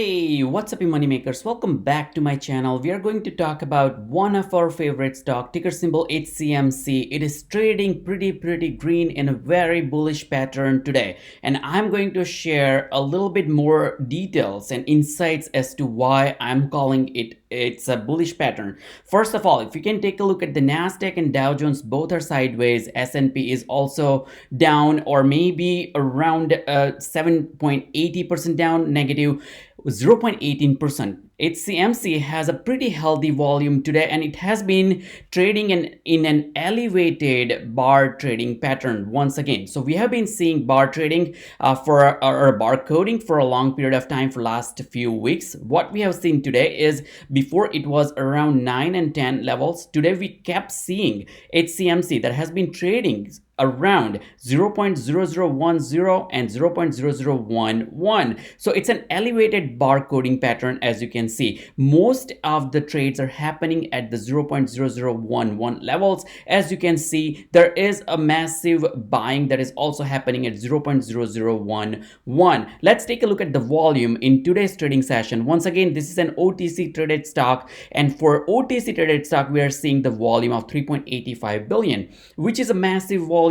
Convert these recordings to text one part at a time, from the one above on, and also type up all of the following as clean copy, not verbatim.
Hey, what's up, you moneymakers? Welcome back to my channel. We are going to talk about one of our favorite stock, ticker symbol HCMC. It is trading pretty green in a very bullish pattern today. And I'm going to share a little bit more details and insights as to why I'm calling it's a bullish pattern. First of all, if you can take a look at the Nasdaq and Dow Jones, both are sideways. S&P is also down, or maybe around 7.80% down, negative 0.18%. HCMC has a pretty healthy volume today, and it has been trading in an elevated bar trading pattern once again. So we have been seeing bar trading or barcoding for a long period of time for last few weeks. What we have seen today is, before it was around 9 and 10 levels, today we kept seeing HCMC that has been trading around 0.0010 and 0.0011. So it's an elevated barcoding pattern. As you can see, most of the trades are happening at the 0.0011 levels. As you can see, there is a massive buying that is also happening at 0.0011. Let's take a look at the volume in today's trading session. Once again, this is an OTC traded stock, and for OTC traded stock, we are seeing the volume of 3.85 billion, which is a massive volume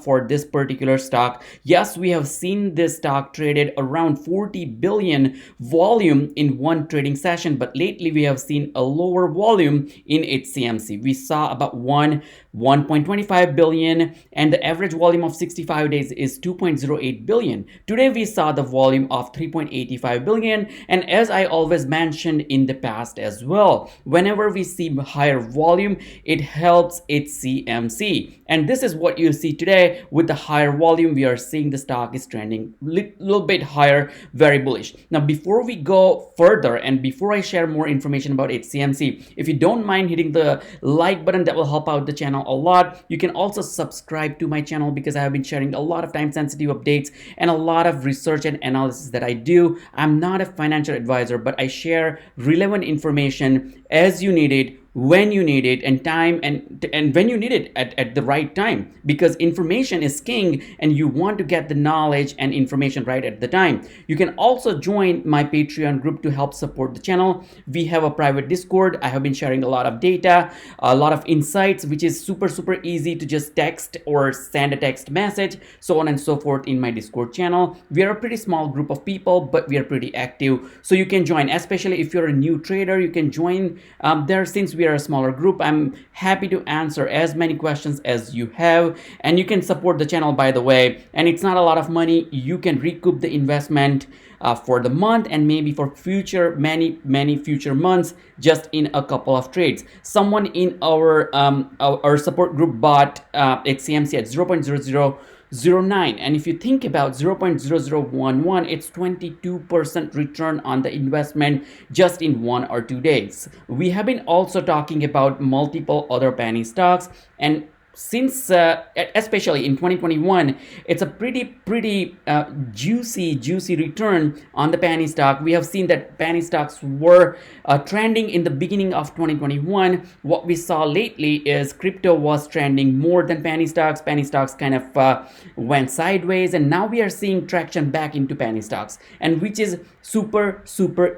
for this particular stock. Yes, we have seen this stock traded around 40 billion volume in one trading session, but lately we have seen a lower volume in HCMC. We saw about 1.25 billion, and the average volume of 65 days is 2.08 billion. Today we saw the volume of 3.85 billion, and as I always mentioned in the past as well, whenever we see higher volume, it helps HCMC, and this is what you see today. With the higher volume, we are seeing the stock is trending a little bit higher, very bullish. Now, before we go further and before I share more information about HCMC, if you don't mind hitting the like button, that will help out the channel a lot. You can also subscribe to my channel because I have been sharing a lot of time sensitive updates and a lot of research and analysis that I do. I'm not a financial advisor, but I share relevant information as you need it, when you need it, and time and when you need it at the right time, because information is king and you want to get the knowledge and information right at the time. You can also join my Patreon group to help support the channel. We have a private Discord. I have been sharing a lot of data, a lot of insights, which is super easy to just text or send a text message, so on and so forth, in my Discord channel. We are a pretty small group of people, but we are pretty active, so you can join. Especially if you're a new trader, you can join there. Since we are a smaller group, I'm happy to answer as many questions as you have, and you can support the channel, by the way, and it's not a lot of money. You can recoup the investment for the month and maybe for future many future months, just in a couple of trades. Someone in our support group bought HCMC at 0.0009, and if you think about 0.0011, it's 22% return on the investment just in 1 or 2 days. We have been also talking about multiple other penny stocks, and since especially in 2021, it's a pretty juicy return on the penny stock. We have seen that penny stocks were trending in the beginning of 2021. What we saw lately is crypto was trending more than penny stocks. Penny stocks kind of went sideways, and now we are seeing traction back into penny stocks, and which is super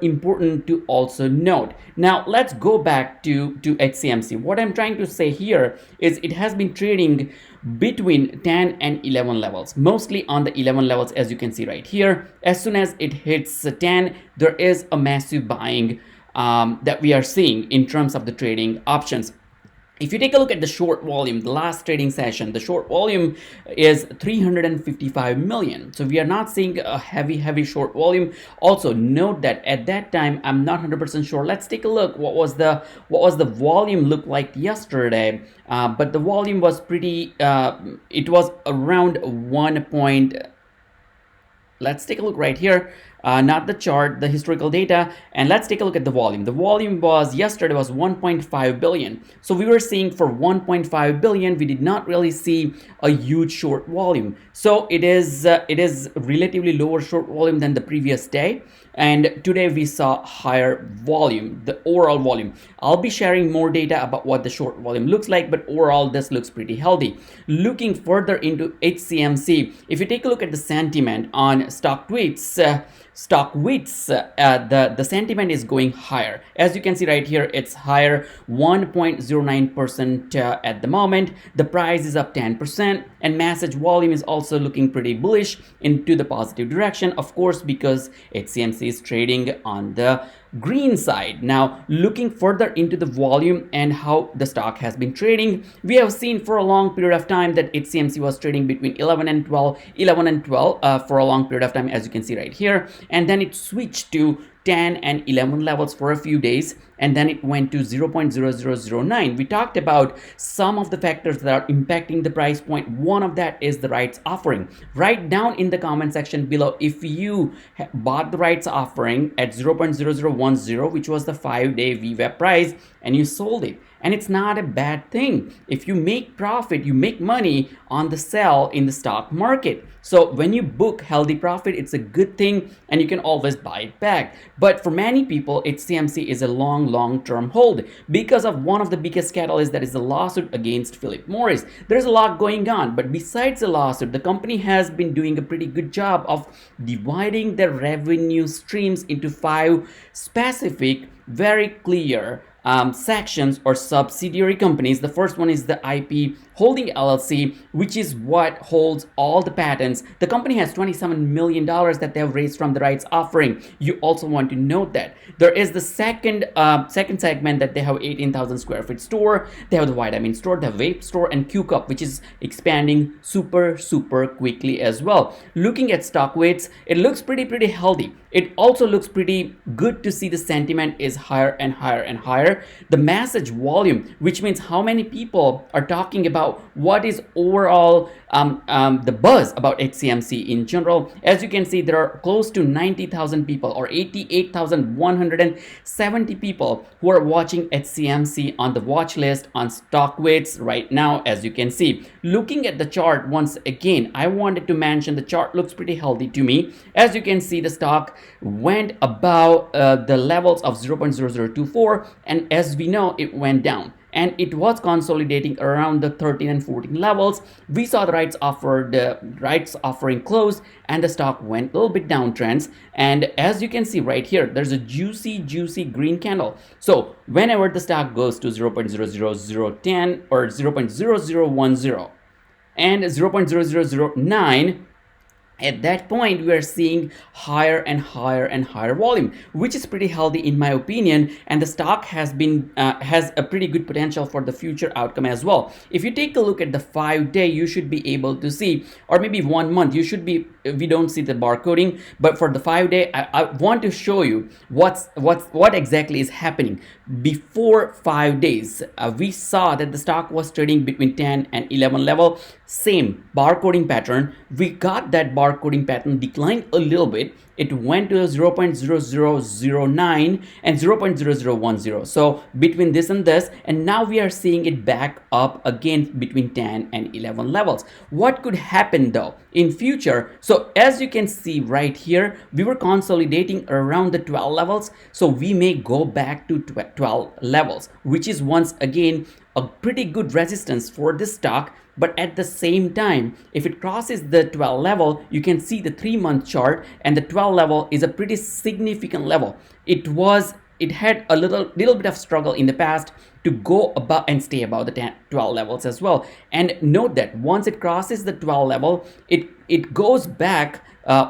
important to also note. Now let's go back to HCMC. What I'm trying to say here is it has been trading between 10 and 11 levels, mostly on the 11 levels, as you can see right here. As soon as it hits 10, there is a massive buying that we are seeing in terms of the trading options. If you take a look at the short volume, the last trading session, the short volume is 355 million. So we are not seeing a heavy short volume. Also note that at that time, I'm not 100% sure. Let's take a look. What was the volume look like yesterday? But the volume was pretty. It was around 1. Let's take a look right here. Not the chart, the historical data, and let's take a look at the volume. The volume was yesterday was 1.5 billion. So we were seeing for 1.5 billion, we did not really see a huge short volume. So it is relatively lower short volume than the previous day. and today we saw higher volume, the overall volume. I'll be sharing more data about what the short volume looks like, but overall this looks pretty healthy. Looking further into HCMC, if you take a look at the sentiment on StockTwits, the sentiment is going higher. As you can see right here, it's higher 1.09% at the moment. The price is up 10%, and message volume is also looking pretty bullish into the positive direction, of course, because HCMC is trading on the green side. Now, looking further into the volume and how the stock has been trading, we have seen for a long period of time that HCMC was trading between 11 and 12 for a long period of time, as you can see right here, and then it switched to 10 and 11 levels for a few days, and then it went to 0.0009. We talked about some of the factors that are impacting the price point. One of that is the rights offering. Write down in the comment section below if you bought the rights offering at 0.0010, which was the 5-day VWAP price, and you sold it. And it's not a bad thing. If you make profit, you make money on the sell in the stock market. So when you book healthy profit, it's a good thing, and you can always buy it back. But for many people, HCMC is a long-term hold because of one of the biggest catalysts, that is the lawsuit against Philip Morris. There's a lot going on, but besides the lawsuit, the company has been doing a pretty good job of dividing their revenue streams into 5 specific, very clear sections or subsidiary companies. The first one is the IP Holding LLC, which is what holds all the patents. The company has $27 million that they have raised from the rights offering. You also want to note that there is the second segment that they have 18,000 square feet store. They have the vitamin store, the vape store, and QCup, which is expanding super quickly as well. Looking at stock weights, it looks pretty healthy. It also looks pretty good to see the sentiment is higher and higher. The message volume, which means how many people are talking about what is overall the buzz about HCMC in general. As you can see, there are close to 90,000 people, or 88,170 people who are watching HCMC on the watch list on StockWeights right now, as you can see. Looking at the chart once again, I wanted to mention the chart looks pretty healthy to me. As you can see, the stock went above the levels of 0.0024, and as we know, it went down, and it was consolidating around the 13 and 14 levels. We saw the rights offering close, and the stock went a little bit downtrends. And as you can see right here, there's a juicy green candle. So whenever the stock goes to 0.00010 or 0.0010 and 0.0009, at that point, we are seeing higher and higher volume, which is pretty healthy in my opinion, and the stock has a pretty good potential for the future outcome as well. If you take a look at the 5-day, you should be able to see, or maybe 1 month, you should be. We don't see the barcoding, but for the 5-day, I want to show you what exactly is happening. Before 5 days, we saw that the stock was trading between 10 and 11 level. Same barcoding pattern. We got that barcoding pattern declined a little bit. It went to 0.0009 and 0.0010. So between this and this, and now we are seeing it back up again between 10 and 11 levels. What could happen though in future? So as you can see right here, we were consolidating around the 12 levels. So we may go back to 12 levels, which is once again a pretty good resistance for this stock. But at the same time, if it crosses the 12 level, you can see the 3-month chart, and the 12 level is a pretty significant level. It had a little bit of struggle in the past to go above and stay above the 12 levels as well. And note that once it crosses the 12 level, it goes back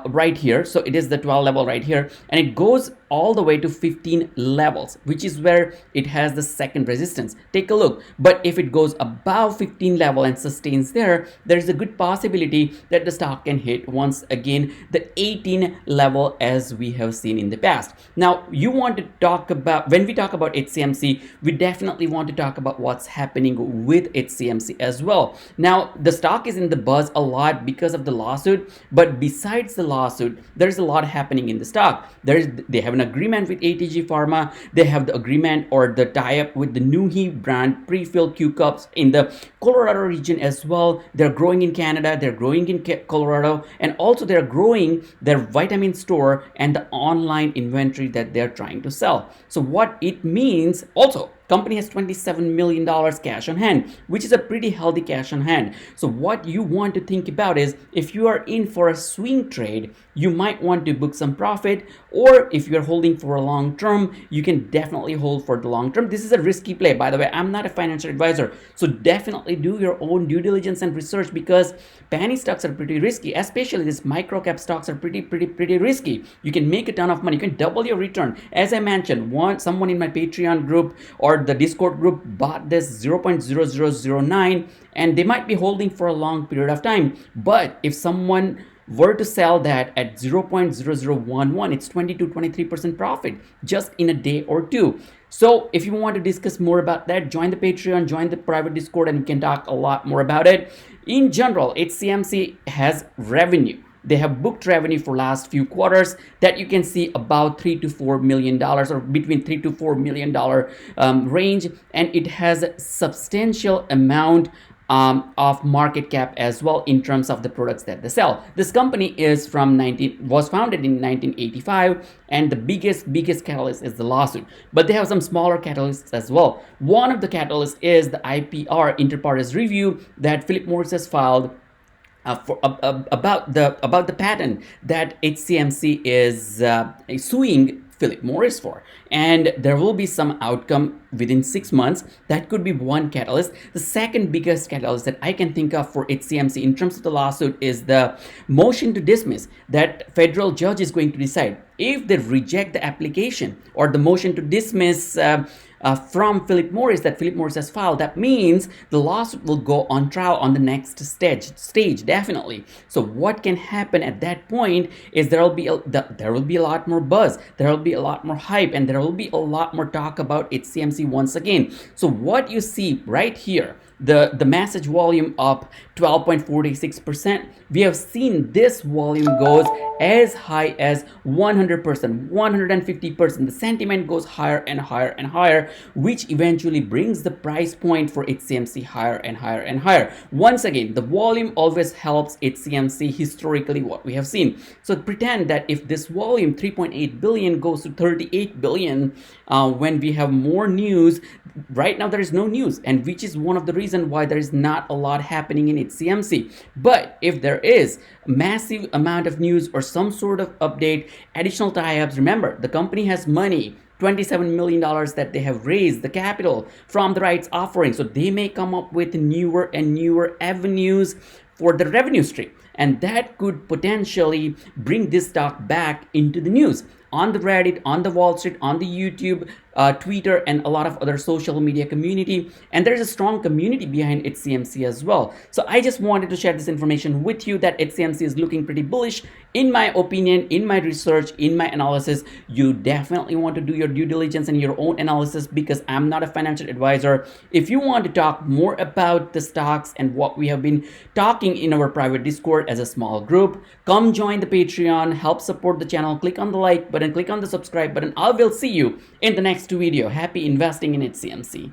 right here. So it is the 12 level right here, and it goes all the way to 15 levels, which is where it has the second resistance. Take a look. But if it goes above 15 level and sustains there is a good possibility that the stock can hit once again the 18 level, as we have seen in the past. Now, you want to talk about, when we talk about HCMC, we definitely want to talk about what's happening with HCMC as well. Now, the stock is in the buzz a lot because of the lawsuit, but besides the lawsuit, there's a lot happening in the stock. They have an agreement with ATG Pharma. They have the agreement or the tie-up with the Nuhi brand pre-filled Q cups in the Colorado region as well. They're growing in Canada, they're growing in Colorado, and also they're growing their vitamin store and the online inventory that they're trying to sell. So what it means, also company has $27 million cash on hand, which is a pretty healthy cash on hand. So what you want to think about is, if you are in for a swing trade, you might want to book some profit, or if you're holding for a long term, you can definitely hold for the long term. This is a risky play, by the way. I'm not a financial advisor, so definitely do your own due diligence and research, because penny stocks are pretty risky, especially these micro cap stocks are pretty risky. You can make a ton of money, you can double your return. As I mentioned, someone in my Patreon group or the Discord group bought this 0.0009, and they might be holding for a long period of time. But if someone were to sell that at 0.0011, it's 20-23% profit just in a day or two. So if you want to discuss more about that, join the Patreon, join the private Discord, and we can talk a lot more about it. In general, HCMC has revenue. They have booked revenue for last few quarters that you can see about $3 to $4 million, or between $3 to $4 million range, and it has a substantial amount of market cap as well in terms of the products that they sell. This company was founded in 1985, and the biggest catalyst is the lawsuit. But they have some smaller catalysts as well. One of the catalysts is the IPR, inter partes review, that Philip Morris has filed about the patent that HCMC is suing Philip Morris for, and there will be some outcome within 6 months. That could be one catalyst. The second biggest catalyst that I can think of for HCMC in terms of the lawsuit is the motion to dismiss that federal judge is going to decide. If they reject the application or the motion to dismiss from Philip Morris that Philip Morris has filed, that means the lawsuit will go on trial on the next stage definitely. So what can happen at that point is there will be a lot more buzz, there will be a lot more hype, and there will be a lot more talk about HCMC once again. So what you see right here, the message volume up 12.46%. We have seen this volume goes as high as 100%, 150%. The sentiment goes higher and higher and higher, which eventually brings the price point for HCMC higher and higher and higher. Once again, the volume always helps HCMC historically, what we have seen. So pretend that if this volume 3.8 billion goes to 38 billion when we have more news. Right now there is no news, and which is one of the reasons why there is not a lot happening in HCMC. But if there is massive amount of news or some sort of update, additional tie-ups, remember the company has money, $27 million that they have raised the capital from the rights offering, so they may come up with newer and newer avenues for the revenue stream, and that could potentially bring this stock back into the news on the Reddit, on the Wall Street, on the YouTube, Twitter, and a lot of other social media community. And there's a strong community behind HCMC as well. So I just wanted to share this information with you that HCMC is looking pretty bullish. In my opinion, in my research, in my analysis, you definitely want to do your due diligence and your own analysis, because I'm not a financial advisor. If you want to talk more about the stocks and what we have been talking in our private Discord as a small group, come join the Patreon, help support the channel, click on the like button, click on the subscribe button. I will see you in the next video. Happy investing in HCMC.